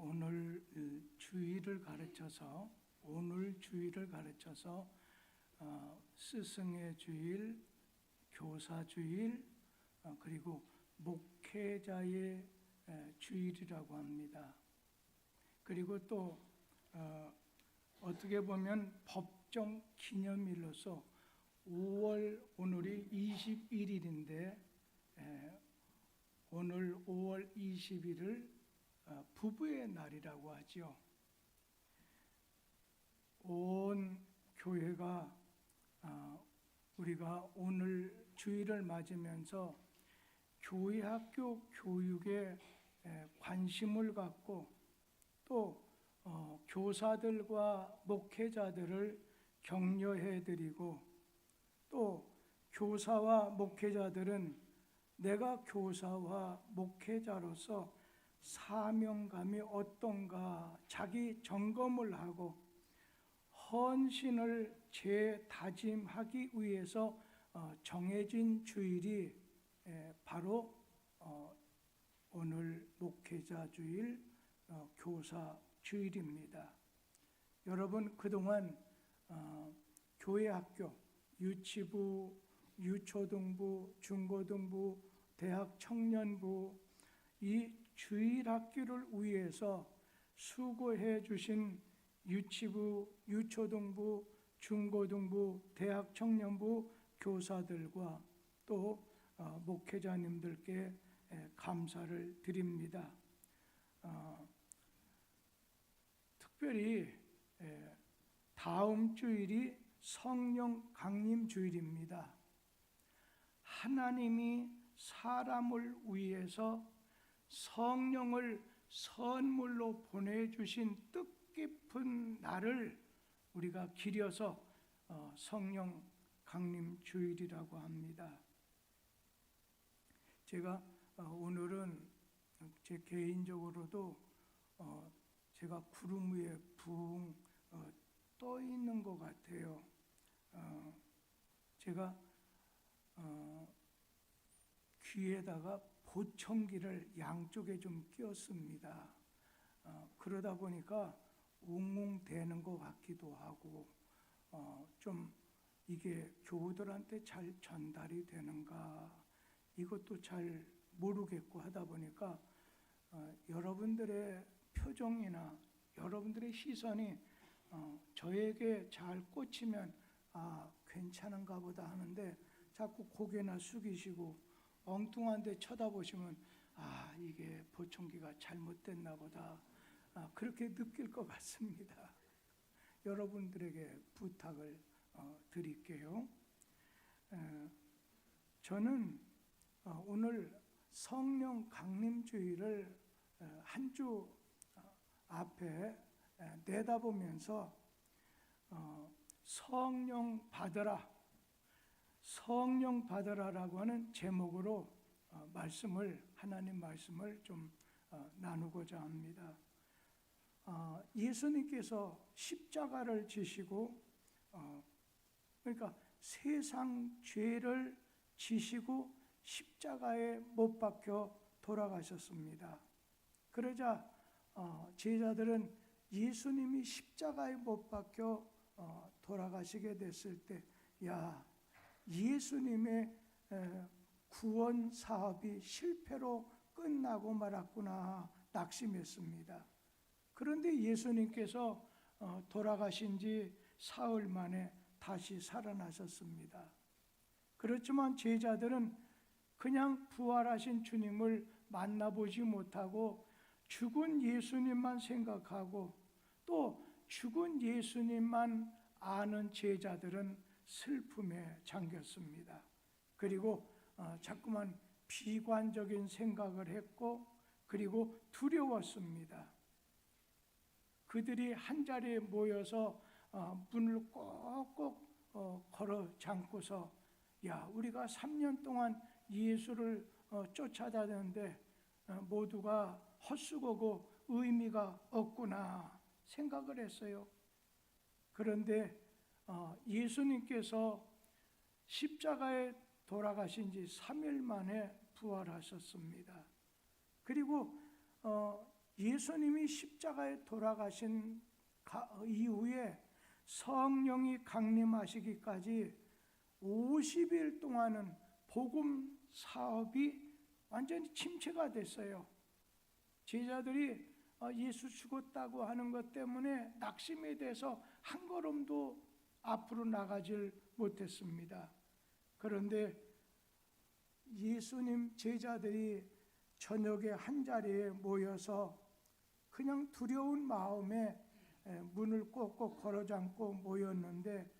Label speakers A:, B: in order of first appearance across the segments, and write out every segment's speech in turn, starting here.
A: 오늘 주일을 가르쳐서 스승의 주일, 교사 주일, 그리고 목회자의 주일이라고 합니다. 그리고 또 어떻게 보면 법정 기념일로서 5월 오늘이 21일인데 오늘 5월 20일을 부부의 날이라고 하죠. 온 교회가 우리가 오늘 주일을 맞으면서 교회 학교 교육에 관심을 갖고 또 교사들과 목회자들을 격려해드리고 또 교사와 목회자들은 내가 교사와 목회자로서 사명감이 어떤가 자기 점검을 하고 헌신을 재다짐하기 위해서 정해진 주일이 바로 오늘 목회자 주일, 교사 주일입니다. 여러분 그동안 교회 학교, 유치부, 유초등부, 중고등부, 대학 청년부 이 주일 학교를 위해서 수고해 주신 유치부, 유초등부, 중고등부, 대학 청년부 교사들과 또 목회자님들께 감사를 드립니다. 특별히 다음 주일이 성령 강림 주일입니다. 하나님이 사람을 위해서 성령을 선물로 보내주신 뜻깊은 날을 우리가 기려서 성령 강림 주일이라고 합니다. 제가 오늘은 제 개인적으로도 제가 구름 위에 붕 떠 있는 것 같아요. 제가 귀에다가 보청기를 양쪽에 좀 끼웠습니다. 그러다 보니까 웅웅대는 것 같기도 하고 좀 이게 교우들한테 잘 전달이 되는가 이것도 잘 모르겠고 하다 보니까 여러분들의 표정이나 여러분들의 시선이 저에게 잘 꽂히면 괜찮은가 보다 하는데 자꾸 고개나 숙이시고 엉뚱한 데 쳐다보시면 이게 보청기가 잘못됐나 보다 그렇게 느낄 것 같습니다. 여러분들에게 부탁을 드릴게요. 저는 오늘 성령 강림주일을 한 주 앞에 내다보면서 성령 받으라, 성령 받으라라고 하는 제목으로 하나님 말씀을 좀 나누고자 합니다. 예수님께서 십자가를 지시고 그러니까 세상 죄를 지시고 십자가에 못 박혀 돌아가셨습니다. 그러자 제자들은 예수님이 십자가에 못 박혀 돌아가시게 됐을 때 예수님의 구원 사업이 실패로 끝나고 말았구나 낙심했습니다. 그런데 예수님께서 돌아가신 지 사흘 만에 다시 살아나셨습니다. 그렇지만 제자들은 그냥 부활하신 주님을 만나보지 못하고 죽은 예수님만 생각하고 또 죽은 예수님만 아는 제자들은 슬픔에 잠겼습니다. 그리고 자꾸만 비관적인 생각을 했고 그리고 두려웠습니다. 그들이 한자리에 모여서 문을 꼭꼭 걸어 잠고서 우리가 3년 동안 예수를 쫓아다녔는데 모두가 헛수고고 의미가 없구나 생각을 했어요. 그런데 예수님께서 십자가에 돌아가신 지 3일 만에 부활하셨습니다. 그리고 예수님이 십자가에 돌아가신 이후에 성령이 강림하시기까지 50일 동안은 복음 사업이 완전히 침체가 됐어요. 제자들이 예수 죽었다고 하는 것 때문에 낙심에 대해서 한 걸음도 앞으로 나가질 못했습니다. 그런데 예수님 제자들이 저녁에 한 자리에 모여서 그냥 두려운 마음에 문을 꼭꼭 걸어 잠고 모였는데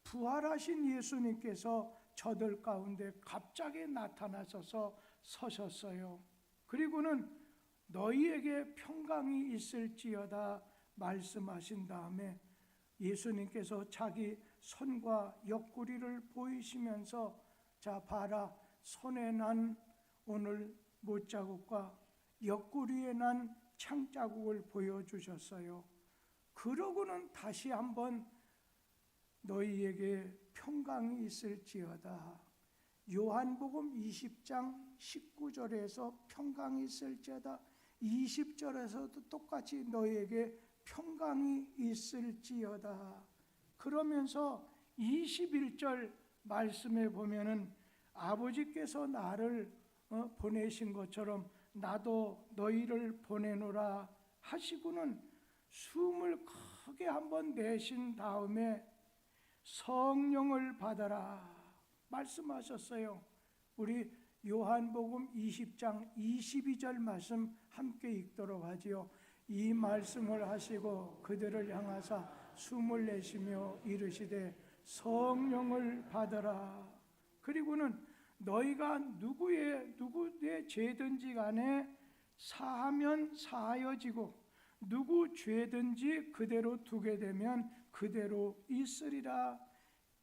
A: 부활하신 예수님께서 저들 가운데 갑자기 나타나셔서 서셨어요. 그리고는 너희에게 평강이 있을지어다 말씀하신 다음에 예수님께서 자기 손과 옆구리를 보이시면서 자 봐라, 손에 난 오늘 못자국과 옆구리에 난 창자국을 보여주셨어요. 그러고는 다시 한번 너희에게 평강이 있을지어다. 요한복음 20장 19절에서 평강이 있을지어다, 20절에서도 똑같이 너희에게 평강이 있을지어다. 그러면서 21절 말씀에 보면은 아버지께서 나를 보내신 것처럼 나도 너희를 보내노라 하시고는 숨을 크게 한번 내신 다음에 성령을 받아라 말씀하셨어요. 우리 요한복음 20장 22절 말씀 함께 읽도록 하지요. 이 말씀을 하시고 그들을 향하사 숨을 내쉬며 이르시되 성령을 받아라. 그리고는 너희가 누구의 죄든지 간에 사하면 사하여지고 누구 죄든지 그대로 두게 되면 그대로 있으리라.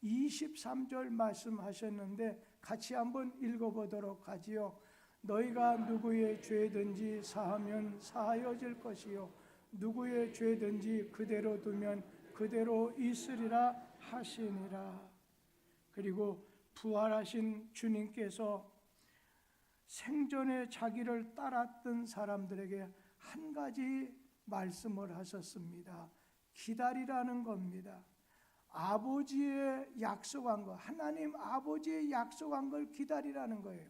A: 23절 말씀하셨는데 같이 한번 읽어보도록 하지요. 너희가 누구의 죄든지 사하면 사하여질 것이요 누구의 죄든지 그대로 두면 그대로 있으리라 하시니라. 그리고 부활하신 주님께서 생전에 자기를 따랐던 사람들에게 한 가지 말씀을 하셨습니다. 기다리라는 겁니다. 아버지의 약속한 것, 하나님 아버지의 약속한 걸 기다리라는 거예요.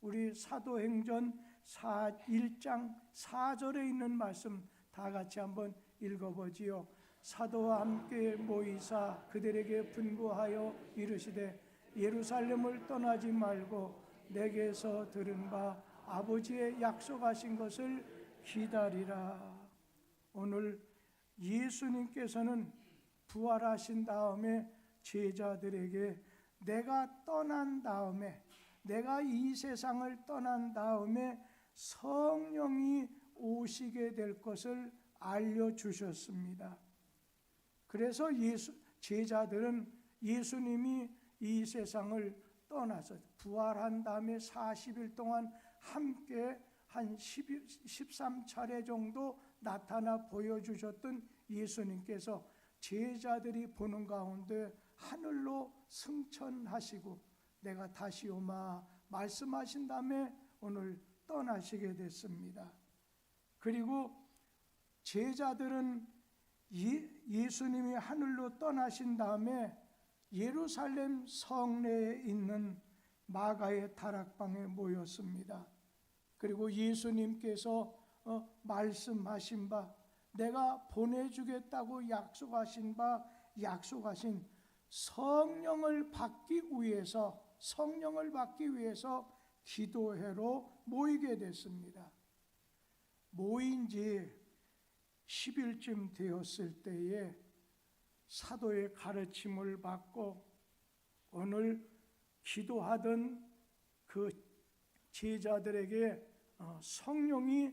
A: 우리 사도행전 1장 4절에 있는 말씀 다 같이 한번 읽어보지요. 사도와 함께 모이사 그들에게 분부하여 이르시되 예루살렘을 떠나지 말고 내게서 들은 바 아버지의 약속하신 것을 기다리라. 오늘 예수님께서는 부활하신 다음에 제자들에게 내가 떠난 다음에, 내가 이 세상을 떠난 다음에 성령이 오시게 될 것을 알려주셨습니다. 그래서 제자들은 예수님이 이 세상을 떠나서 부활한 다음에 40일 동안 함께 한 13차례 정도 나타나 보여주셨던 예수님께서 제자들이 보는 가운데 하늘로 승천하시고 내가 다시 오마 말씀하신 다음에 오늘 떠나시게 됐습니다. 그리고 제자들은 예수님이 하늘로 떠나신 다음에 예루살렘 성내에 있는 마가의 다락방에 모였습니다. 그리고 예수님께서 말씀하신 바, 내가 보내주겠다고 약속하신 성령을 받기 위해서 기도회로 모이게 됐습니다. 모인 지 10일쯤 되었을 때에 사도의 가르침을 받고 오늘 기도하던 그 제자들에게 성령이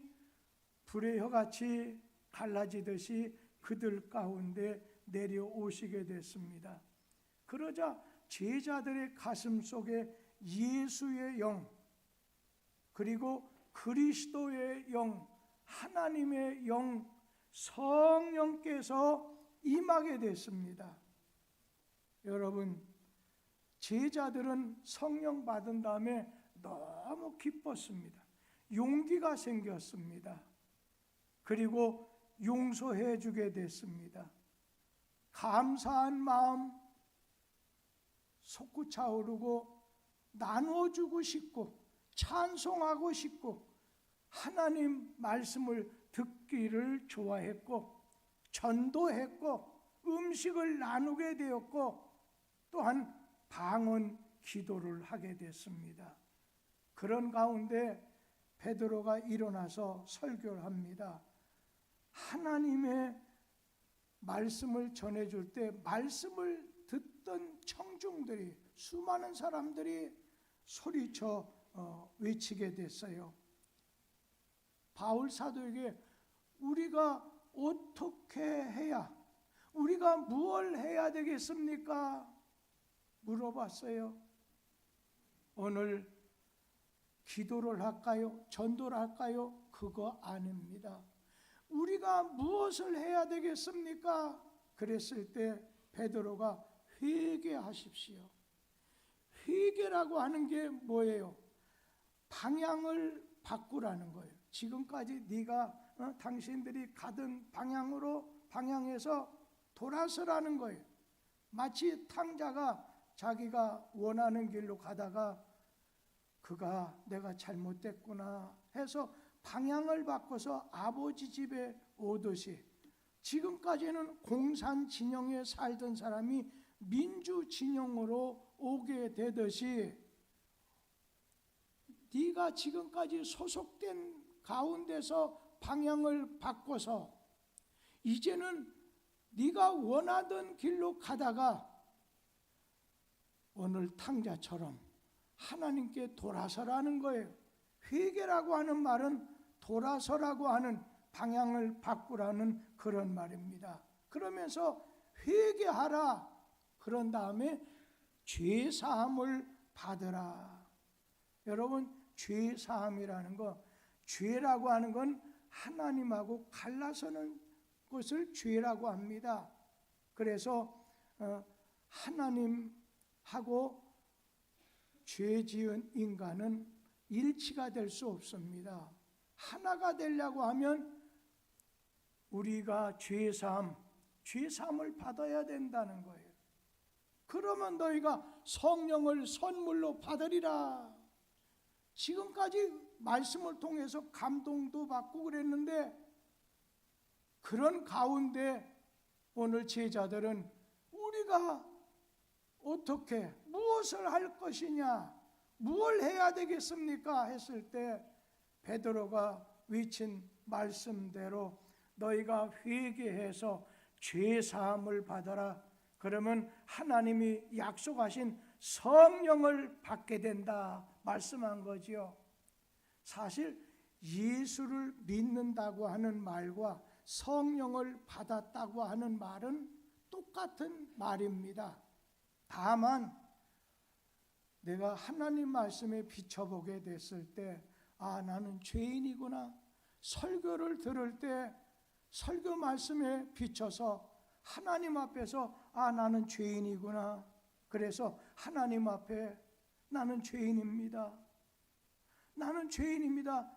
A: 불의 혀같이 갈라지듯이 그들 가운데 내려오시게 됐습니다. 그러자 제자들의 가슴 속에 예수의 영, 그리고 그리스도의 영, 하나님의 영, 성령께서 임하게 됐습니다. 여러분, 제자들은 성령 받은 다음에 너무 기뻤습니다. 용기가 생겼습니다. 그리고 용서해 주게 됐습니다. 감사한 마음 솟구차오르고 나누어주고 싶고 찬송하고 싶고 하나님 말씀을 듣기를 좋아했고 전도했고 음식을 나누게 되었고 또한 방언 기도를 하게 됐습니다. 그런 가운데 베드로가 일어나서 설교를 합니다. 하나님의 말씀을 전해줄 때 말씀을 듣던 청중들이 수많은 사람들이 소리쳐 외치게 됐어요. 바울 사도에게 우리가 어떻게 해야, 우리가 무엇을 해야 되겠습니까? 물어봤어요. 오늘 기도를 할까요? 전도를 할까요? 그거 아닙니다. 우리가 무엇을 해야 되겠습니까? 그랬을 때 베드로가 회개하십시오. 회개라고 하는 게 뭐예요? 방향을 바꾸라는 거예요. 지금까지 네가 당신들이 가던 방향에서 돌아서라는 거예요. 마치 탕자가 자기가 원하는 길로 가다가 그가 내가 잘못됐구나 해서 방향을 바꿔서 아버지 집에 오듯이 지금까지는 공산 진영에 살던 사람이 민주 진영으로 오게 되듯이 네가 지금까지 소속된 가운데서 방향을 바꿔서 이제는 네가 원하던 길로 가다가 오늘 탕자처럼 하나님께 돌아서라는 거예요. 회개라고 하는 말은 돌아서라고 하는 방향을 바꾸라는 그런 말입니다. 그러면서 회개하라. 그런 다음에 죄사함을 받으라. 여러분, 죄사함이라는 거, 죄라고 하는 건 하나님하고 갈라서는 것을 죄라고 합니다. 그래서 하나님하고 죄 지은 인간은 일치가 될 수 없습니다. 하나가 되려고 하면 우리가 죄사함을 받아야 된다는 거예요. 그러면 너희가 성령을 선물로 받으리라. 지금까지 말씀을 통해서 감동도 받고 그랬는데 그런 가운데 오늘 제자들은 우리가 어떻게 무엇을 할 것이냐, 무엇을 해야 되겠습니까? 했을 때 베드로가 외친 말씀대로 너희가 회개해서 죄사함을 받아라. 그러면 하나님이 약속하신 성령을 받게 된다 말씀한 거지요. 사실 예수를 믿는다고 하는 말과 성령을 받았다고 하는 말은 똑같은 말입니다. 다만 내가 하나님 말씀에 비춰보게 됐을 때 나는 죄인이구나. 설교를 들을 때 설교 말씀에 비춰서 하나님 앞에서 나는 죄인이구나. 그래서 하나님 앞에 나는 죄인입니다. 나는 죄인입니다.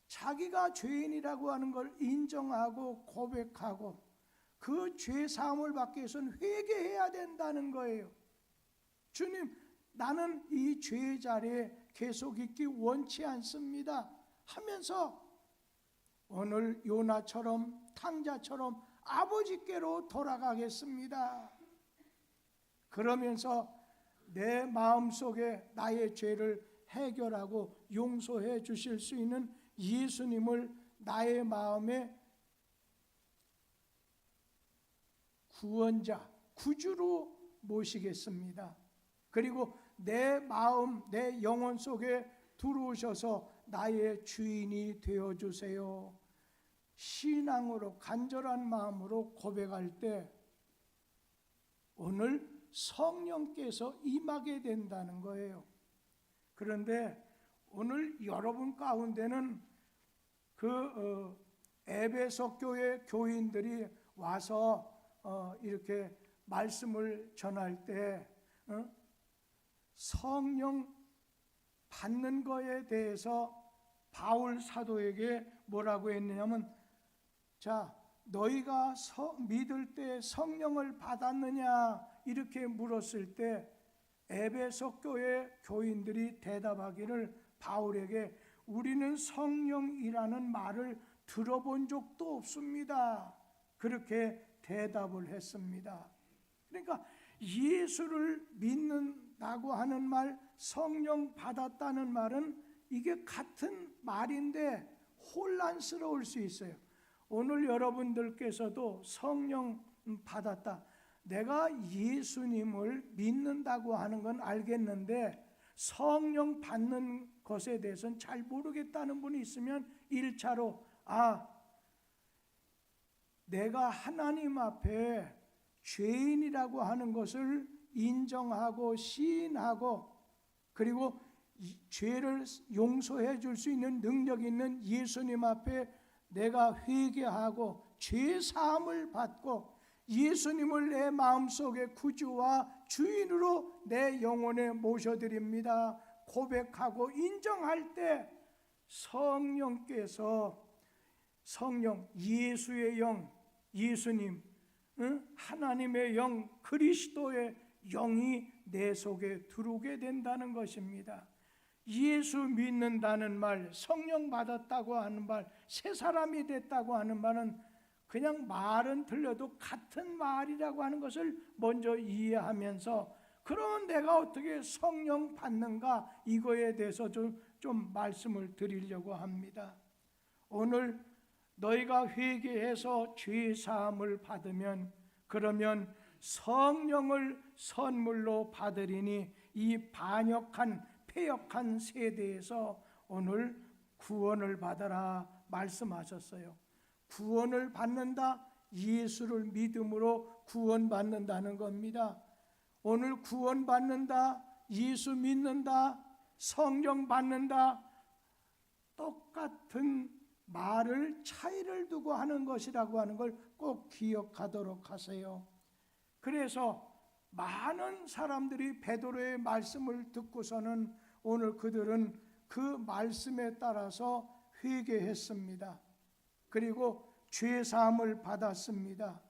A: 자기가 죄인이라고 하는 걸 인정하고 고백하고 그 죄 사함을 받기 위해서는 회개해야 된다는 거예요. 주님, 나는 이 죄의 자리에 계속 있기 원치 않습니다 하면서 오늘 요나처럼 탕자처럼 아버지께로 돌아가겠습니다. 그러면서 내 마음속에 나의 죄를 해결하고 용서해 주실 수 있는 예수님을 나의 마음에 구원자, 구주로 모시겠습니다. 그리고 내 마음, 내 영혼 속에 들어오셔서 나의 주인이 되어주세요. 신앙으로 간절한 마음으로 고백할 때 오늘 성령께서 임하게 된다는 거예요. 그런데 오늘 여러분 가운데는 에베소 교회 교인들이 와서 이렇게 말씀을 전할 때 성령 받는 거에 대해서 바울 사도에게 뭐라고 했느냐면 자, 너희가 믿을 때 성령을 받았느냐 이렇게 물었을 때 에베소 교회 교인들이 대답하기를 바울에게 우리는 성령이라는 말을 들어본 적도 없습니다. 그렇게 대답을 했습니다. 그러니까 예수를 믿는다고 하는 말, 성령 받았다는 말은 이게 같은 말인데 혼란스러울 수 있어요. 오늘 여러분들께서도 성령 받았다, 내가 예수님을 믿는다고 하는 건 알겠는데 성령 받는 것에 대해서는 잘 모르겠다는 분이 있으면 1차로 내가 하나님 앞에 죄인이라고 하는 것을 인정하고 시인하고 그리고 죄를 용서해 줄 수 있는 능력 있는 예수님 앞에 내가 회개하고 죄 사함을 받고 예수님을 내 마음속에 구주와 주인으로 내 영혼에 모셔드립니다 고백하고 인정할 때 성령께서, 성령, 예수의 영, 예수님, 하나님의 영, 그리스도의 영이 내 속에 들어오게 된다는 것입니다. 예수 믿는다는 말, 성령 받았다고 하는 말, 새 사람이 됐다고 하는 말은 그냥 말은 들려도 같은 말이라고 하는 것을 먼저 이해하면서 그럼 내가 어떻게 성령 받는가 이거에 대해서 좀 말씀을 드리려고 합니다. 오늘 너희가 회개해서 죄 사함을 받으면 그러면 성령을 선물로 받으리니 이 반역한 패역한 세대에서 오늘 구원을 받아라 말씀하셨어요. 구원을 받는다, 예수를 믿음으로 구원받는다는 겁니다. 오늘 구원받는다, 예수 믿는다, 성령 받는다, 똑같은 말을 차이를 두고 하는 것이라고 하는 걸 꼭 기억하도록 하세요. 그래서 많은 사람들이 베드로의 말씀을 듣고서는 오늘 그들은 그 말씀에 따라서 회개했습니다. 그리고 죄 사함을 받았습니다.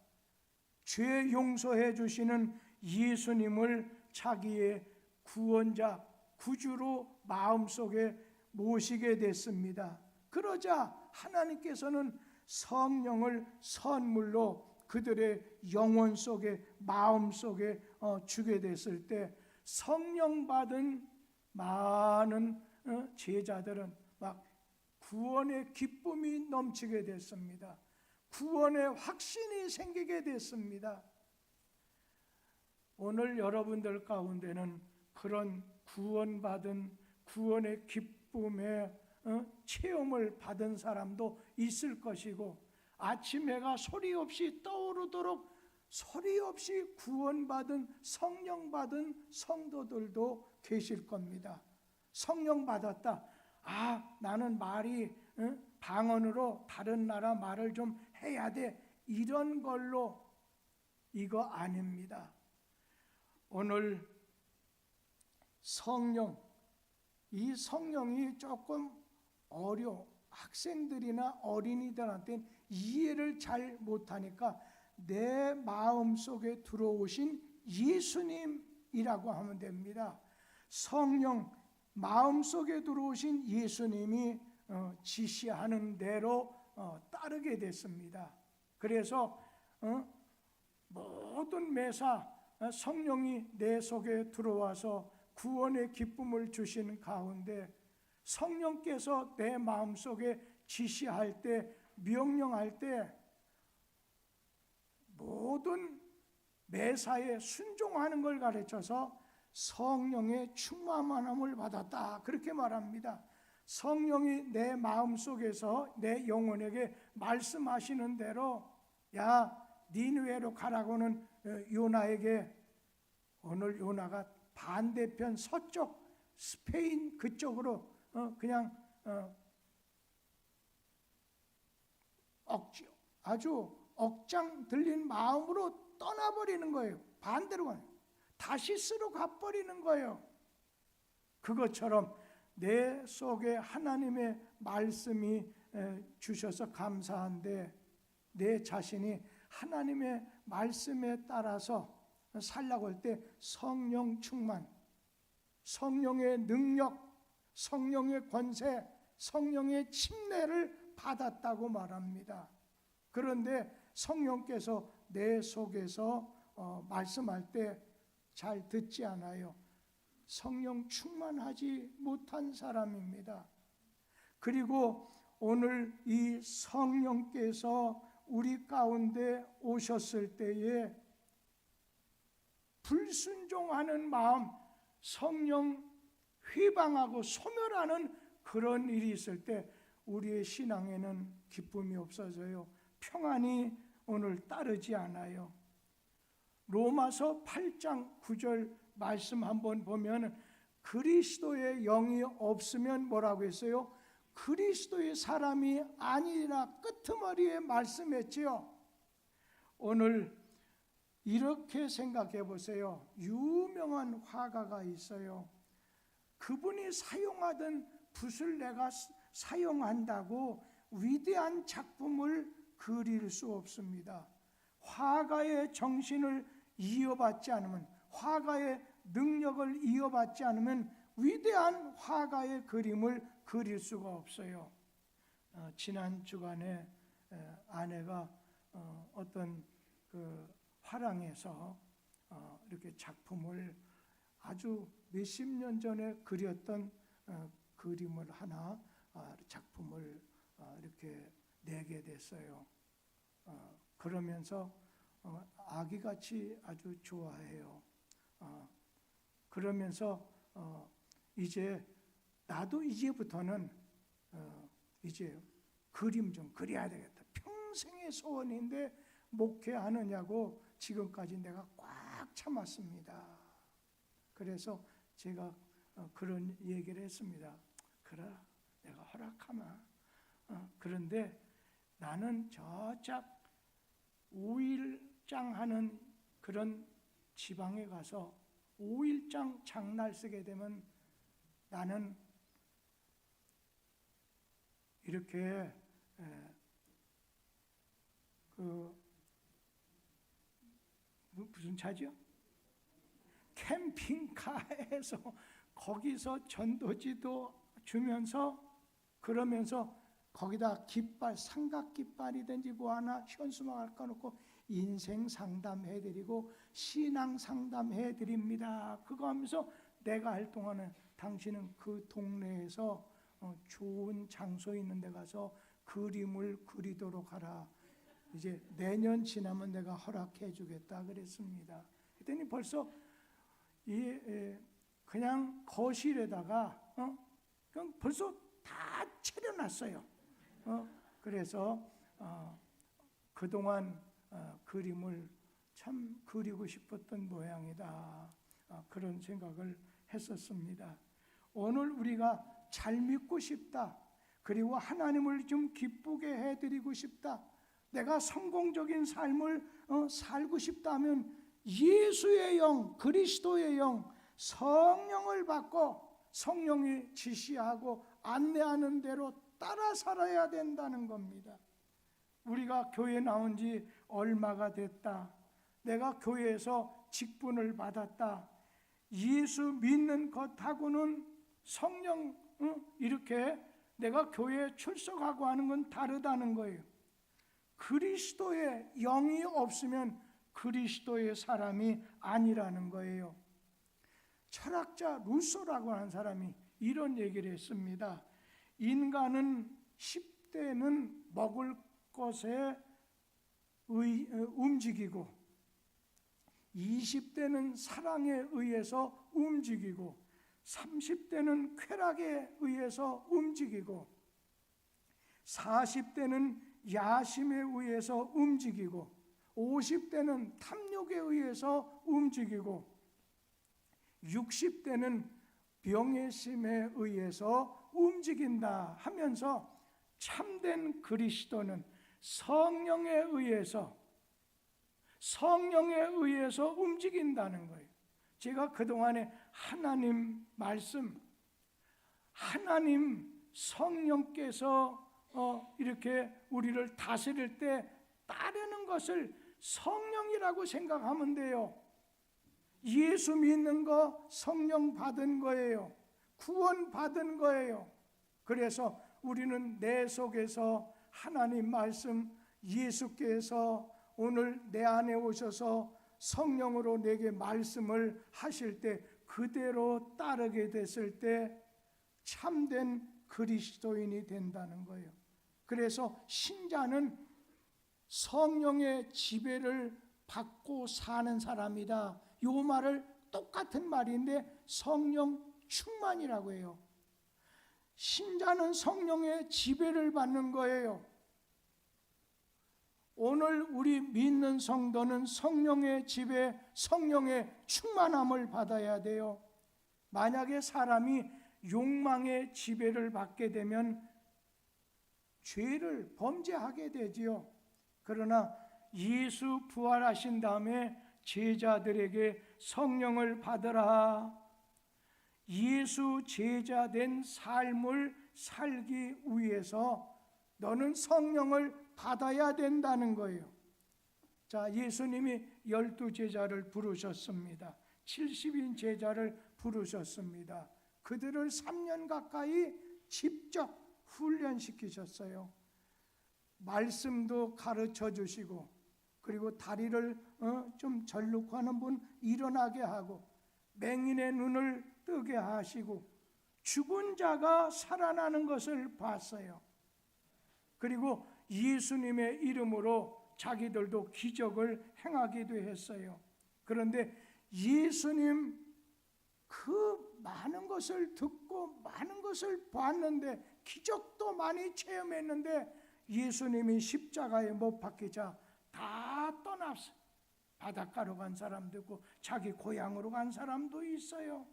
A: 죄 용서해 주시는 예수님을 자기의 구원자, 구주로 마음속에 모시게 됐습니다. 그러자 하나님께서는 성령을 선물로 그들의 영혼 속에, 마음 속에 주게 됐을 때 성령 받은 많은 제자들은 막 구원의 기쁨이 넘치게 됐습니다. 구원의 확신이 생기게 됐습니다. 오늘 여러분들 가운데는 그런 구원받은 구원의 기쁨의 체험을 받은 사람도 있을 것이고 아침 해가 소리 없이 떠오르도록 소리 없이 구원받은 성령 받은 성도들도 계실 겁니다. 성령 받았다, 나는 말이 방언으로 다른 나라 말을 좀 해야 돼, 이런 걸로 이거 아닙니다. 오늘 성령, 이 성령이 조금 학생들이나 어린이들한테는 이해를 잘 못하니까 내 마음속에 들어오신 예수님이라고 하면 됩니다. 성령, 마음속에 들어오신 예수님이 지시하는 대로 따르게 됐습니다. 그래서 모든 매사 성령이 내 속에 들어와서 구원의 기쁨을 주시는 가운데 성령께서 내 마음속에 지시할 때, 명령할 때 모든 매사에 순종하는 걸 가르쳐서 성령의 충만함을 받았다 그렇게 말합니다. 성령이 내 마음속에서 내 영혼에게 말씀하시는 대로 야 니느웨로 가라고는 요나에게, 오늘 요나가 반대편 서쪽 스페인 그쪽으로 그냥 아주 억장 들린 마음으로 떠나버리는 거예요. 반대로 가요. 다시스로 가버리는 거예요. 그것처럼 내 속에 하나님의 말씀이 주셔서 감사한데 내 자신이 하나님의 말씀에 따라서 살라고 할 때 성령 충만, 성령의 능력, 성령의 권세, 성령의 침례를 받았다고 말합니다. 그런데 성령께서 내 속에서 말씀할 때 잘 듣지 않아요. 성령 충만하지 못한 사람입니다. 그리고 오늘 이 성령께서 우리 가운데 오셨을 때에 불순종하는 마음, 성령 회방하고 소멸하는 그런 일이 있을 때 우리의 신앙에는 기쁨이 없어져요. 평안이 오늘 따르지 않아요. 로마서 8장 9절 말씀 한번 보면 그리스도의 영이 없으면 뭐라고 했어요? 그리스도의 사람이 아니라 끄트머리에 말씀했지요. 오늘 이렇게 생각해 보세요. 유명한 화가가 있어요. 그분이 사용하던 붓을 내가 사용한다고 위대한 작품을 그릴 수 없습니다. 화가의 정신을 이어받지 않으면, 화가의 능력을 이어받지 않으면 위대한 화가의 그림을 그릴 수가 없어요. 지난 주간에 아내가 어떤 그 화랑에서 이렇게 작품을 아주 몇십 년 전에 그렸던 그림을 하나 작품을 이렇게 내게 됐어요. 그러면서 아기같이 아주 좋아해요. 그러면서 이제 나도 이제부터는 이제 그림 좀 그려야 되겠다. 평생의 소원인데 목회하느냐고 지금까지 내가 꽉 참았습니다. 그래서 제가 그런 얘기를 했습니다. 그래, 내가 허락하마. 그런데 나는 저짝 5일장 하는 그런 지방에 가서 5일장 장날 쓰게 되면 나는 이렇게 무슨 차죠? 캠핑카에서 거기서 전도지도 주면서 그러면서 거기다 깃발, 삼각 깃발이든지 뭐 하나 현수막을 꺼놓고 인생 상담해드리고 신앙 상담해드립니다. 그거 하면서 내가 할 동안은 당신은 그 동네에서 좋은 장소 있는 데 가서 그림을 그리도록 하라. 이제 내년 지나면 내가 허락해 주겠다 그랬습니다. 그랬더니 벌써 그냥 거실에다가 그냥 벌써 다 차려놨어요. 그래서 그동안 그림을 참 그리고 싶었던 모양이다. 그런 생각을 했었습니다. 오늘 우리가 잘 믿고 싶다. 그리고 하나님을 좀 기쁘게 해드리고 싶다. 내가 성공적인 삶을 살고 싶다면 예수의 영, 그리스도의 영, 성령을 받고 성령이 지시하고 안내하는 대로 따라 살아야 된다는 겁니다. 우리가 교회 나온 지 얼마가 됐다. 내가 교회에서 직분을 받았다. 예수 믿는 것하고는 성령 이렇게 내가 교회에 출석하고 하는 건 다르다는 거예요. 그리스도의 영이 없으면 그리스도의 사람이 아니라는 거예요. 철학자 루소라고 하는 사람이 이런 얘기를 했습니다. 인간은 10대는 먹을 것에 움직이고 20대는 사랑에 의해서 움직이고 30대는 쾌락에 의해서 움직이고 40대는 야심에 의해서 움직이고 50대는 탐욕에 의해서 움직이고 60대는 병해심에 의해서 움직인다 하면서 참된 그리스도는 성령에 의해서 움직인다는 거예요. 제가 그동안에 하나님 말씀, 하나님 성령께서 이렇게 우리를 다스릴 때 따르는 것을 성령이라고 생각하면 돼요. 예수 믿는 거 성령 받은 거예요. 구원 받은 거예요. 그래서 우리는 내 속에서 하나님 말씀, 예수께서 오늘 내 안에 오셔서 성령으로 내게 말씀을 하실 때 그대로 따르게 됐을 때 참된 그리스도인이 된다는 거예요. 그래서 신자는 성령의 지배를 받고 사는 사람이다. 이 말을 똑같은 말인데 성령 충만이라고 해요. 신자는 성령의 지배를 받는 거예요. 오늘 우리 믿는 성도는 성령의 지배, 성령의 충만함을 받아야 돼요. 만약에 사람이 욕망의 지배를 받게 되면 죄를 범죄하게 되지요. 그러나 예수 부활하신 다음에 제자들에게 성령을 받으라, 예수 제자 된 삶을 살기 위해서 너는 성령을 받아야 된다는 거예요. 자, 예수님이 12제자를 부르셨습니다. 70인 제자를 부르셨습니다. 그들을 3년 가까이 직접 훈련시키셨어요. 말씀도 가르쳐 주시고, 그리고 다리를 좀 절룩 하는 분 일어나게 하고, 맹인의 눈을 뜨게 하시고, 죽은 자가 살아나는 것을 봤어요. 그리고 예수님의 이름으로 자기들도 기적을 행하기도 했어요. 그런데 예수님 그 많은 것을 듣고 많은 것을 봤는데, 기적도 많이 체험했는데 예수님이 십자가에 못 박히자 다 떠났어요. 바닷가로 간 사람도 있고 자기 고향으로 간 사람도 있어요.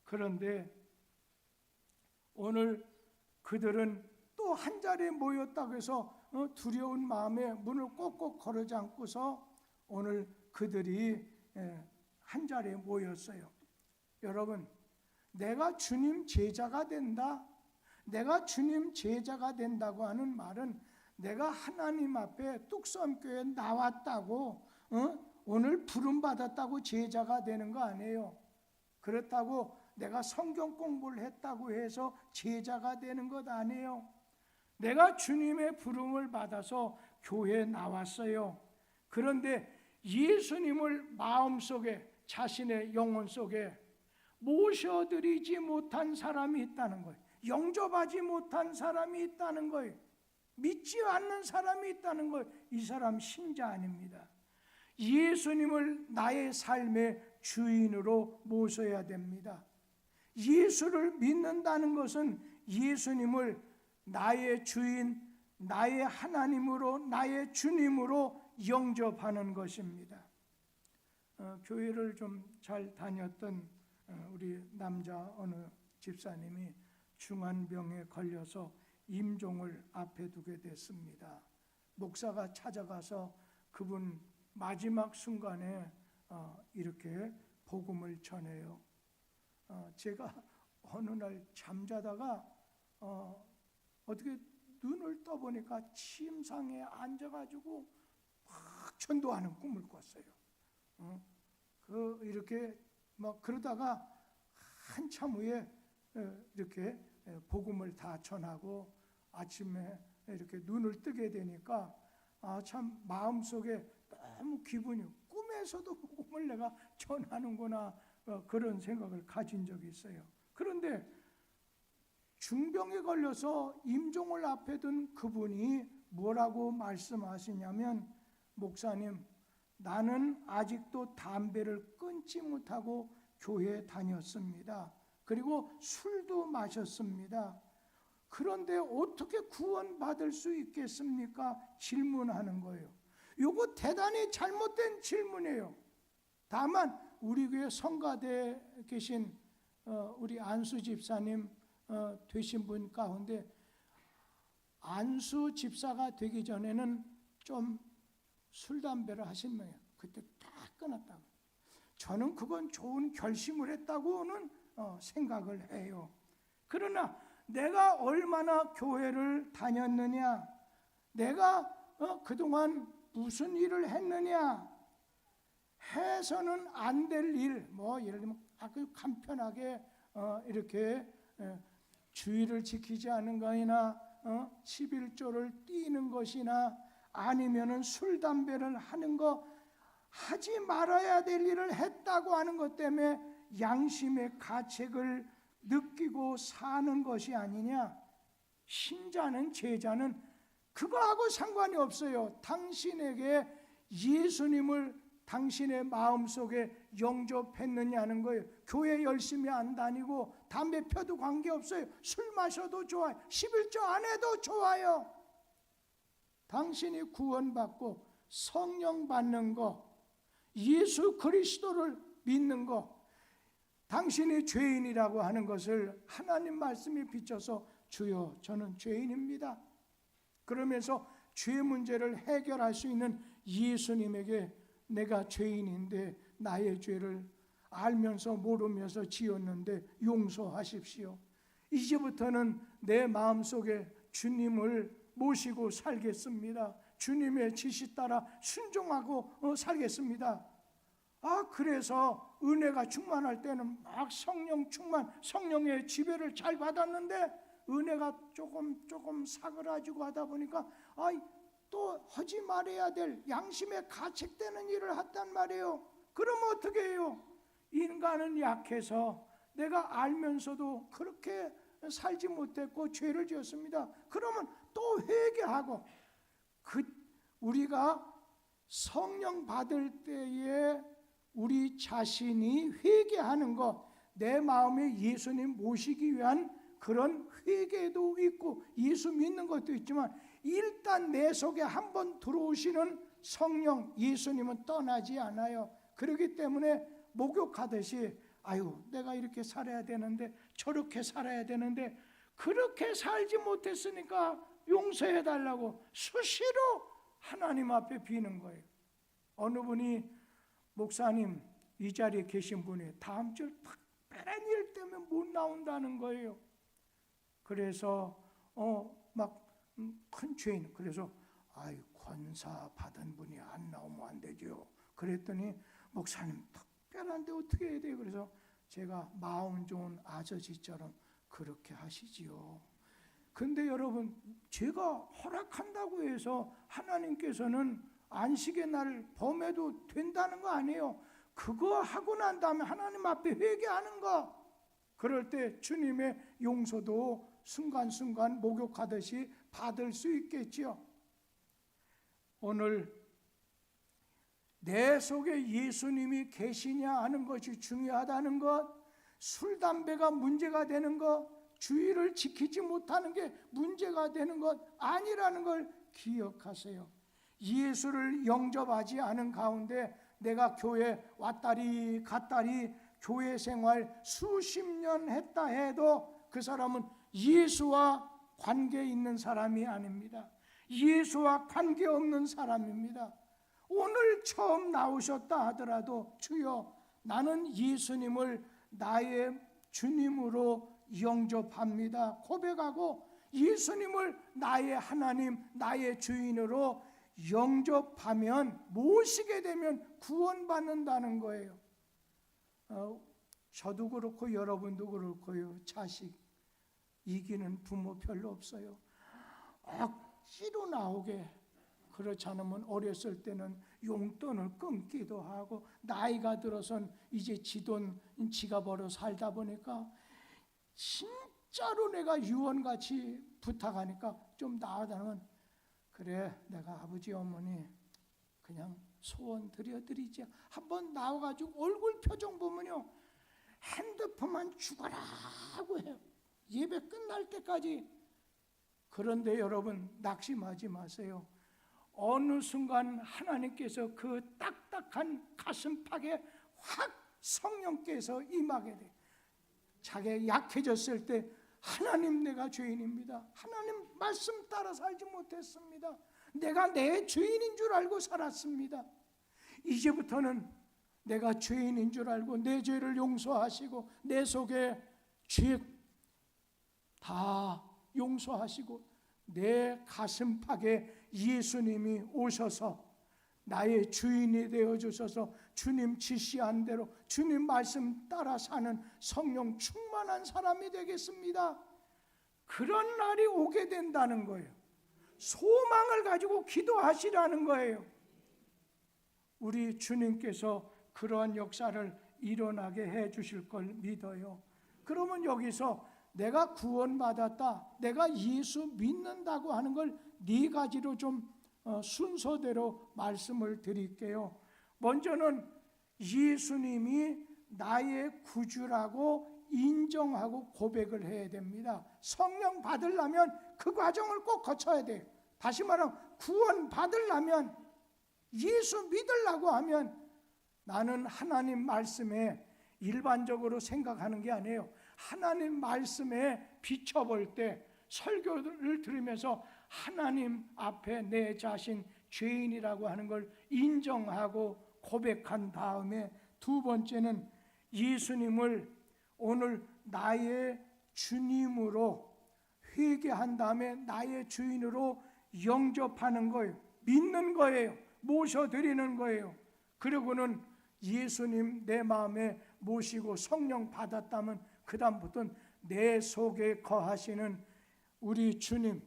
A: 그런데 오늘 그들은 또 한 자리에 모였다고 해서 두려운 마음에 문을 꼭꼭 걸어 잠고서 오늘 그들이 한 자리에 모였어요. 여러분, 내가 주님 제자가 된다, 내가 주님 제자가 된다고 하는 말은 내가 하나님 앞에 뚝섬교회에 나왔다고 오늘 부름받았다고 제자가 되는 거 아니에요. 그렇다고 내가 성경 공부를 했다고 해서 제자가 되는 것 아니에요. 내가 주님의 부름을 받아서 교회에 나왔어요. 그런데 예수님을 마음속에, 자신의 영혼 속에 모셔드리지 못한 사람이 있다는 거예요. 영접하지 못한 사람이 있다는 거예요. 믿지 않는 사람이 있다는 거예요. 이 사람 신자 아닙니다. 예수님을 나의 삶의 주인으로 모셔야 됩니다. 예수를 믿는다는 것은 예수님을 나의 주인, 나의 하나님으로, 나의 주님으로 영접하는 것입니다. 교회를 좀 잘 다녔던 우리 남자 어느 집사님이 중환병에 걸려서 임종을 앞에 두게 됐습니다. 목사가 찾아가서 그분 마지막 순간에 이렇게 복음을 전해요. 제가 어느 날 잠자다가 어떻게 눈을 떠보니까 침상에 앉아가지고 막 전도하는 꿈을 꿨어요. 이렇게 막 그러다가 한참 후에 이렇게 복음을 다 전하고 아침에 이렇게 눈을 뜨게 되니까 참 마음속에 너무 기분이, 꿈에서도 복음을 내가 전하는구나, 그런 생각을 가진 적이 있어요. 그런데 중병에 걸려서 임종을 앞에 둔 그분이 뭐라고 말씀하시냐면, 목사님, 나는 아직도 담배를 끊지 못하고 교회에 다녔습니다. 그리고 술도 마셨습니다. 그런데 어떻게 구원받을 수 있겠습니까? 질문하는 거예요. 이거 대단히 잘못된 질문이에요. 다만 우리 교회 성가대에 계신 우리 안수 집사님 되신 분 가운데, 안수 집사가 되기 전에는 좀 술 담배를 하신 모양이에요. 그때 다 끊었다고. 저는 그건 좋은 결심을 했다고는 생각을 해요. 그러나 내가 얼마나 교회를 다녔느냐, 내가 그동안 무슨 일을 했느냐 해서는 안 될 일, 뭐 예를 들면 아주 간편하게 이렇게 주의를 지키지 않은 것이나 11조를 띄는 것이나 아니면은 술 담배를 하는 거, 하지 말아야 될 일을 했다고 하는 것 때문에 양심의 가책을 느끼고 사는 것이 아니냐. 신자는, 제자는 그거하고 상관이 없어요. 당신에게 예수님을 당신의 마음속에 영접했느냐는 거예요. 교회 열심히 안 다니고 담배 펴도 관계없어요. 술 마셔도 좋아요. 11조 안 해도 좋아요. 당신이 구원받고 성령 받는 거, 예수 그리스도를 믿는 거, 당신이 죄인이라고 하는 것을 하나님 말씀이 비춰서 주여 저는 죄인입니다. 그러면서 죄 문제를 해결할 수 있는 예수님에게 내가 죄인인데 나의 죄를 알면서 모르면서 지었는데 용서하십시오. 이제부터는 내 마음속에 주님을 모시고 살겠습니다. 주님의 지시 따라 순종하고 살겠습니다. 그래서 은혜가 충만할 때는 막 성령 충만, 성령의 지배를 잘 받았는데 은혜가 조금 사그라지고 하다 보니까 또 하지 말아야 될 양심에 가책되는 일을 했단 말이에요. 그럼 어떻게 해요? 인간은 약해서 내가 알면서도 그렇게 살지 못했고 죄를 지었습니다. 그러면 또 회개하고, 우리가 성령 받을 때에 우리 자신이 회개하는 것, 내 마음에 예수님 모시기 위한 그런 회개도 있고 예수 믿는 것도 있지만, 일단 내 속에 한번 들어오시는 성령 예수님은 떠나지 않아요. 그렇기 때문에 목욕하듯이 내가 이렇게 살아야 되는데 저렇게 살아야 되는데 그렇게 살지 못했으니까 용서해 달라고 수시로 하나님 앞에 비는 거예요. 어느 분이 목사님, 이 자리에 계신 분이 다음 주 특별한 일 때문에 못 나온다는 거예요. 그래서 큰 죄인, 그래서 권사 받은 분이 안 나오면 안 되죠. 그랬더니 목사님 특별한데 어떻게 해야 돼요? 그래서 제가 마음 좋은 아저씨처럼 그렇게 하시지요. 근데 여러분, 제가 허락한다고 해서 하나님께서는 안식의 날 범해도 된다는 거 아니에요. 그거 하고 난 다음에 하나님 앞에 회개하는 거, 그럴 때 주님의 용서도 순간순간 목욕하듯이 받을 수 있겠지요. 오늘 내 속에 예수님이 계시냐 하는 것이 중요하다는 것, 술, 담배가 문제가 되는 것, 주의를 지키지 못하는 게 문제가 되는 것 아니라는 걸 기억하세요. 예수를 영접하지 않은 가운데 내가 교회 왔다리 갔다리 교회 생활 수십 년 했다 해도 그 사람은 예수와 관계 있는 사람이 아닙니다. 예수와 관계없는 사람입니다. 오늘 처음 나오셨다 하더라도 주여 나는 예수님을 나의 주님으로 영접합니다 고백하고 예수님을 나의 하나님, 나의 주인으로 영접하면, 모시게 되면 구원받는다는 거예요. 저도 그렇고 여러분도 그렇고요. 자식 이기는 부모 별로 없어요. 억지로 나오게, 그렇지 않으면 어렸을 때는 용돈을 끊기도 하고, 나이가 들어선 이제 지돈 지가 벌어 살다 보니까 진짜로 내가 유언같이 부탁하니까 좀 나아다면, 그래 내가 아버지 어머니 그냥 소원 드려드리지. 한번 나와가지고 얼굴 표정 보면요, 핸드폰만 죽어라고 해요. 예배 끝날 때까지. 그런데 여러분 낙심하지 마세요. 어느 순간 하나님께서 그 딱딱한 가슴팍에 확 성령께서 임하게 돼. 자기가 약해졌을 때 하나님 내가 죄인입니다. 하나님 말씀 따라 살지 못했습니다. 내가 내 죄인인 줄 알고 살았습니다. 이제부터는 내가 죄인인 줄 알고 내 죄를 용서하시고 내 속에 죄 다 용서하시고 내 가슴팍에 예수님이 오셔서 나의 주인이 되어주셔서 주님 지시한 대로 주님 말씀 따라 사는 성령 충만한 사람이 되겠습니다. 그런 날이 오게 된다는 거예요. 소망을 가지고 기도하시라는 거예요. 우리 주님께서 그러한 역사를 일어나게 해 주실 걸 믿어요. 그러면 여기서 내가 구원받았다, 내가 예수 믿는다고 하는 걸 네 가지로 좀 순서대로 말씀을 드릴게요. 먼저는 예수님이 나의 구주라고 인정하고 고백을 해야 됩니다. 성령 받으려면 그 과정을 꼭 거쳐야 돼요. 다시 말하면 구원 받으려면, 예수 믿으려고 하면 나는 하나님 말씀에 일반적으로 생각하는 게 아니에요. 하나님 말씀에 비춰볼 때 설교를 들으면서 하나님 앞에 내 자신 죄인이라고 하는 걸 인정하고 고백한 다음에, 두 번째는 예수님을 오늘 나의 주님으로 회개한 다음에 나의 주인으로 영접하는 거예요. 믿는 거예요. 모셔드리는 거예요. 그리고는 예수님 내 마음에 모시고 성령 받았다면 그 다음부터는 내 속에 거하시는 우리 주님,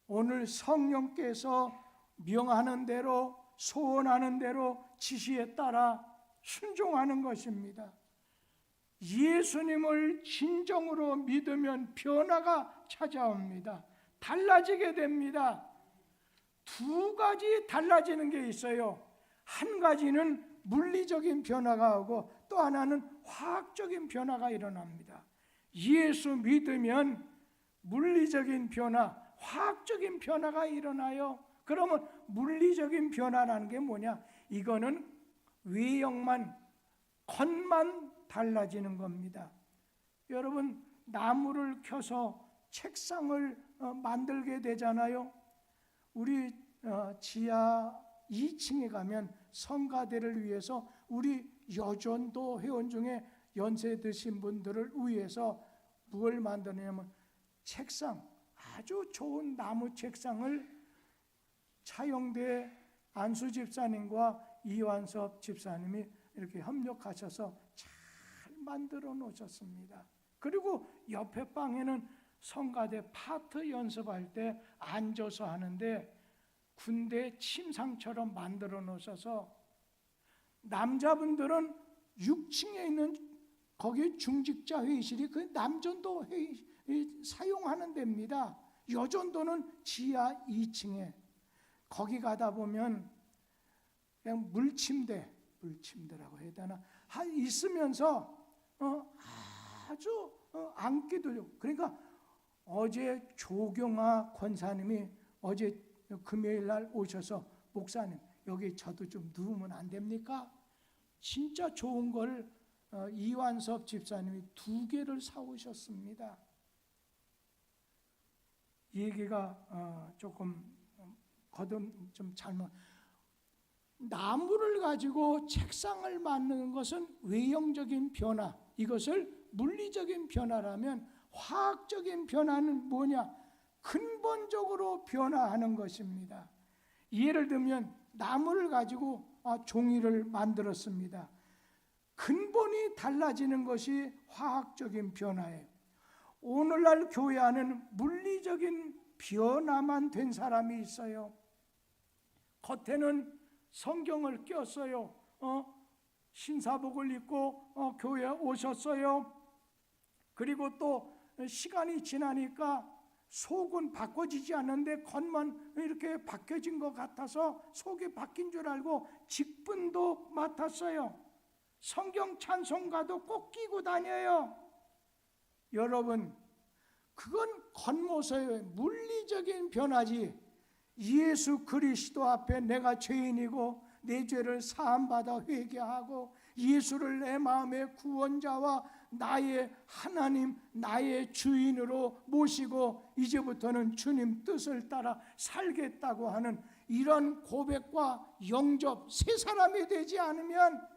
A: 오늘 성령께서 명하는 대로, 소원하는 대로 지시에 따라 순종하는 것입니다. 예수님을 진정으로 믿으면 변화가 찾아옵니다. 달라지게 됩니다. 두 가지 달라지는 게 있어요. 한 가지는 물리적인 변화가 오고 또 하나는 화학적인 변화가 일어납니다. 예수 믿으면 물리적인 변화, 화학적인 변화가 일어나요. 그러면 물리적인 변화라는 게 뭐냐? 이거는 외형만, 겉만 달라지는 겁니다. 여러분, 나무를 켜서 책상을 만들게 되잖아요. 우리 지하 2층에 가면 성가대를 위해서 우리 여전도 회원 중에 연세 드신 분들을 위해서 뭘 만드냐면 책상, 아주 좋은 나무 책상을 차영대 안수 집사님과 이완섭 집사님이 이렇게 협력하셔서 잘 만들어 놓으셨습니다. 그리고 옆에 방에는 성가대 파트 연습할 때 앉아서 하는데 군대 침상처럼 만들어 놓으셔서 남자분들은 6층에 있는 거기 중직자 회의실이 그 남전도 회의 사용하는 데입니다. 여전도는 지하 2층에 거기 가다 보면 그냥 물침대라고 해야 되나 있으면서 아주 앉기도 좋고. 그러니까 어제 조경아 권사님이 어제 금요일 날 오셔서 목사님 여기 저도 좀 누우면 안 됩니까? 진짜 좋은 걸 이완섭 집사님이 2개를 사오셨습니다. 얘기가 조금 좀 잘못. 나무를 가지고 책상을 만드는 것은 외형적인 변화, 이것을 물리적인 변화라면 화학적인 변화는 뭐냐? 근본적으로 변화하는 것입니다. 예를 들면 나무를 가지고 종이를 만들었습니다. 근본이 달라지는 것이 화학적인 변화예요. 오늘날 교회 안에는 물리적인 변화만 된 사람이 있어요. 겉에는 성경을 꼈어요. 신사복을 입고 교회에 오셨어요. 그리고 또 시간이 지나니까 속은 바꿔지지 않는데 겉만 이렇게 바뀌어진 것 같아서 속이 바뀐 줄 알고 직분도 맡았어요. 성경 찬송가도 꼭 끼고 다녀요. 여러분, 그건 겉모습의 물리적인 변화지, 예수 그리스도 앞에 내가 죄인이고 내 죄를 사함받아 회개하고 예수를 내 마음의 구원자와 나의 하나님, 나의 주인으로 모시고 이제부터는 주님 뜻을 따라 살겠다고 하는 이런 고백과 영접, 새 사람이 되지 않으면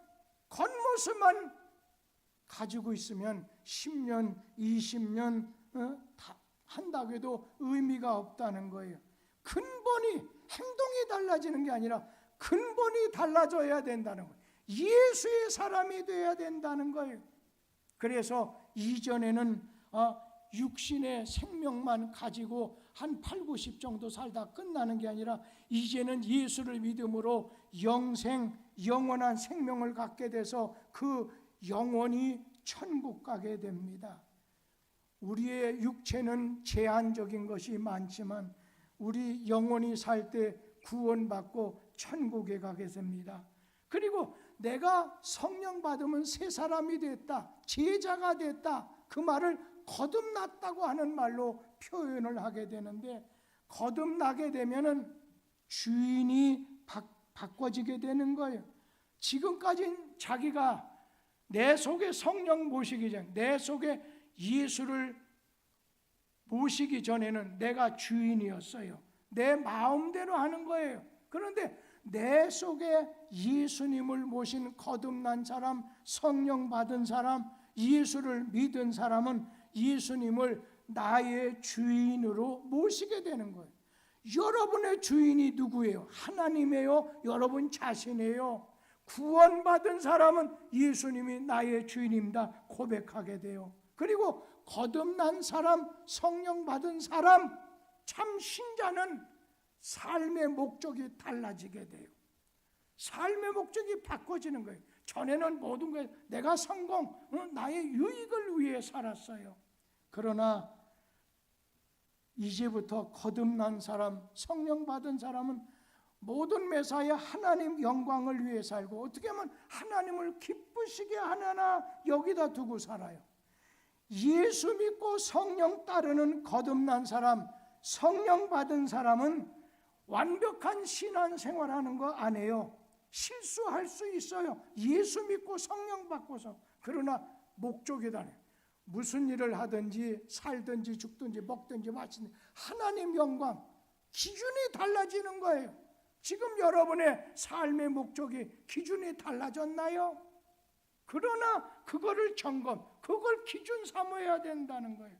A: 겉모습만 가지고 있으면 10년, 20년 한다고 해도 의미가 없다는 거예요. 근본이, 행동이 달라지는 게 아니라 근본이 달라져야 된다는 거예요. 예수의 사람이 되어야 된다는 거예요. 그래서 이전에는 육신의 생명만 가지고 한 8, 90 정도 살다 끝나는 게 아니라 이제는 예수를 믿음으로 영원한 생명을 갖게 돼서 그 영원히 천국 가게 됩니다. 우리의 육체는 제한적인 것이 많지만 우리 영원히 살 때 구원받고 천국에 가게 됩니다. 그리고 내가 성령 받으면 새 사람이 됐다, 제자가 됐다, 그 말을 거듭났다고 하는 말로 표현을 하게 되는데, 거듭나게 되면은 주인이 바꿔지게 되는 거예요. 지금까지는 자기가 내 속에 성령 모시기 전, 내 속에 예수를 모시기 전에는 내가 주인이었어요. 내 마음대로 하는 거예요. 그런데 내 속에 예수님을 모신 거듭난 사람, 성령 받은 사람, 예수를 믿은 사람은 예수님을 나의 주인으로 모시게 되는 거예요. 여러분의 주인이 누구예요? 하나님이에요? 여러분 자신이에요? 구원받은 사람은 예수님이 나의 주인입니다 고백하게 돼요. 그리고 거듭난 사람, 성령 받은 사람, 참 신자는 삶의 목적이 달라지게 돼요. 삶의 목적이 바꿔지는 거예요. 전에는 모든 게 내가 성공, 나의 유익을 위해 살았어요. 그러나 이제부터 거듭난 사람, 성령 받은 사람은 모든 매사에 하나님 영광을 위해 살고, 어떻게 하면 하나님을 기쁘시게 하나 여기다 두고 살아요. 예수 믿고 성령 따르는 거듭난 사람, 성령 받은 사람은 완벽한 신앙생활하는 거 안 해요. 실수할 수 있어요. 예수 믿고 성령 받고서. 그러나 목적이다. 무슨 일을 하든지 살든지 죽든지 먹든지 마시든지 하나님 영광, 기준이 달라지는 거예요. 지금 여러분의 삶의 목적이, 기준이 달라졌나요? 그러나 그거를 그걸 기준 삼아야 된다는 거예요.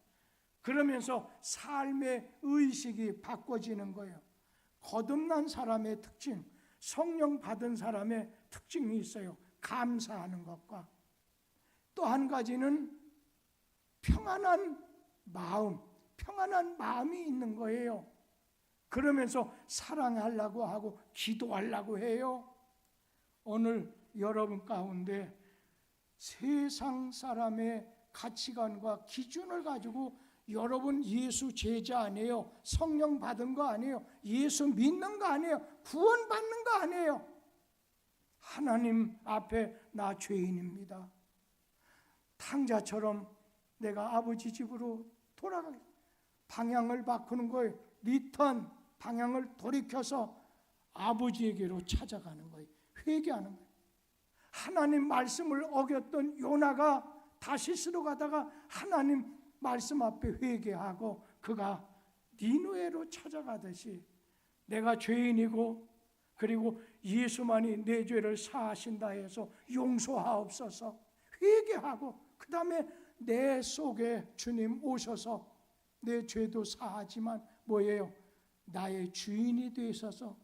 A: 그러면서 삶의 의식이 바꿔지는 거예요. 거듭난 사람의 특징, 성령 받은 사람의 특징이 있어요. 감사하는 것과 또 한 가지는 평안한 마음이 있는 거예요. 그러면서 사랑하려고 하고 기도하려고 해요. 오늘 여러분 가운데 세상 사람의 가치관과 기준을 가지고 여러분 예수 제자 아니에요. 성령 받은 거 아니에요. 예수 믿는 거 아니에요. 구원받는 거 아니에요. 하나님 앞에 나 죄인입니다. 탕자처럼 내가 아버지 집으로 돌아가겠다. 방향을 바꾸는 거예요. 리턴, 방향을 돌이켜서 아버지에게로 찾아가는 거예요. 회개하는 거예요. 하나님 말씀을 어겼던 요나가 다시스로 가다가 하나님 말씀 앞에 회개하고 그가 니느웨로 찾아가듯이 내가 죄인이고 그리고 예수만이 내 죄를 사하신다 해서 용서하옵소서 회개하고 그 다음에 내 속에 주님 오셔서 내 죄도 사하지만 뭐예요? 나의 주인이 되셔서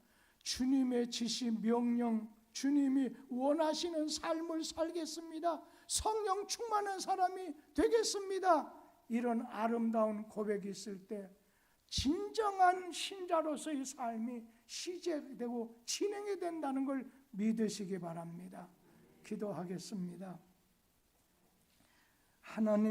A: 주님의 지시 명령, 주님이 원하시는 삶을 살겠습니다. 성령 충만한 사람이 되겠습니다. 이런 아름다운 고백이 있을 때 진정한 신자로서의 삶이 시작되고 진행이 된다는 걸 믿으시기 바랍니다. 기도하겠습니다. 하나님